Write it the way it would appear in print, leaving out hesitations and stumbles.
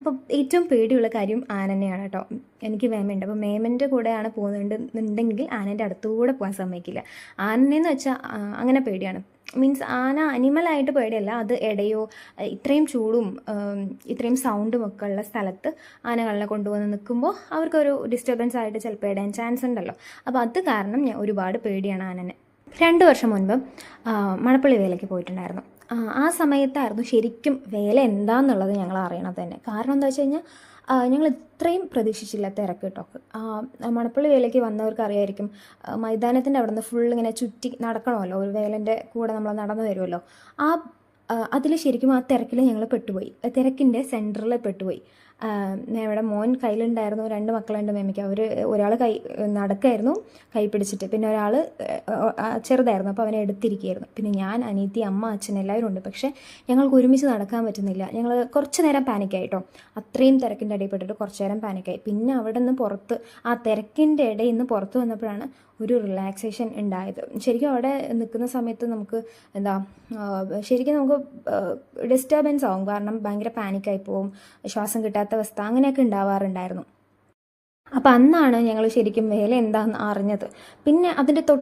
അപ്പം ഏറ്റവും പേടിയുള്ള കാര്യം ആനനെയാണ് കേട്ടോ. എനിക്ക് മേമയുണ്ട്. അപ്പോൾ മേമൻ്റെ കൂടെയാണ് പോകുന്നുണ്ടെങ്കിൽ ആനേൻ്റെ അടുത്തുകൂടെ പോകാൻ സമ്മതിക്കില്ല. ആനനെന്ന് വെച്ചാൽ അങ്ങനെ പേടിയാണ്. മീൻസ് ആന അനിമലായിട്ട് പേടിയല്ല, അത് ഇടയോ ഇത്രയും ചൂടും ഇത്രയും സൗണ്ടും ഒക്കെ ഉള്ള സ്ഥലത്ത് ആനകളെ കൊണ്ടുവന്ന് നിൽക്കുമ്പോൾ അവർക്കൊരു ഡിസ്റ്റർബൻസ് ആയിട്ട് ചിലപ്പോൾ ഇടാൻ ചാൻസ് ഉണ്ടല്ലോ. അപ്പോൾ അത് കാരണം ഞാൻ ഒരുപാട് പേടിയാണ് ആനനെ. 2 വർഷം മുൻപ് മണപ്പള്ളി വേലയ്ക്ക് പോയിട്ടുണ്ടായിരുന്നു. ആ സമയത്തായിരുന്നു ശരിക്കും വേല എന്താണെന്നുള്ളത് ഞങ്ങൾ അറിയണത് തന്നെ. കാരണം എന്താ വെച്ച് കഴിഞ്ഞാൽ ഞങ്ങൾ ഇത്രയും പ്രതീക്ഷിച്ചില്ല തിരക്ക് കേട്ടോ. മണപ്പള്ളി വേലയ്ക്ക് വന്നവർക്ക് അറിയായിരിക്കും, മൈതാനത്തിൻ്റെ അവിടെ നിന്ന് ഫുൾ ഇങ്ങനെ ചുറ്റി നടക്കണമല്ലോ, ഒരു വേലൻ്റെ കൂടെ നമ്മൾ നടന്നു വരുമല്ലോ. ആ അതിൽ ശരിക്കും ആ തിരക്കിൽ ഞങ്ങൾ പെട്ടുപോയി, തിരക്കിൻ്റെ സെൻറ്ററിൽ പെട്ടുപോയി. മേമയുടെ മോൻ കയ്യിലുണ്ടായിരുന്നു, 2 മക്കളുണ്ട് മേമയ്ക്ക്. അവർ ഒരാൾ നടക്കായിരുന്നു കൈ പിടിച്ചിട്ട്, പിന്നെ ഒരാൾ ചെറുതായിരുന്നു, അപ്പോൾ അവനെ എടുത്തിരിക്കുകയായിരുന്നു. പിന്നെ ഞാൻ, അനിയത്തി, അമ്മ, അച്ഛൻ എല്ലാവരും ഉണ്ട്. പക്ഷേ ഞങ്ങൾക്ക് ഒരുമിച്ച് നടക്കാൻ പറ്റുന്നില്ല. ഞങ്ങൾ കുറച്ച് നേരം പാനിക്കായി കേട്ടോ. അത്രയും തിരക്കിൻ്റെ ഇടയിൽ പെട്ടിട്ട് കുറച്ച് നേരം പാനിക്കായി. പിന്നെ അവിടെ നിന്ന് പുറത്ത്, ആ തിരക്കിൻ്റെ ഇടയിൽ നിന്ന് പുറത്ത് വന്നപ്പോഴാണ് ഒരു റിലാക്സേഷൻ ഉണ്ടായത്. ശരിക്കും അവിടെ നിൽക്കുന്ന സമയത്ത് നമുക്ക് ശരിക്കും നമുക്ക് ഡിസ്റ്റർബൻസ് ആവും. കാരണം ഭയങ്കര പാനിക്കായി പോവും, ശ്വാസം കിട്ടാത്ത അവസ്ഥ അങ്ങനെയൊക്കെ ഉണ്ടാവാറുണ്ടായിരുന്നു. അപ്പോൾ അന്നാണ് ഞങ്ങൾ ശരിക്കും വേല എന്താണെന്ന് അറിഞ്ഞത്. പിന്നെ അതിൻ്റെ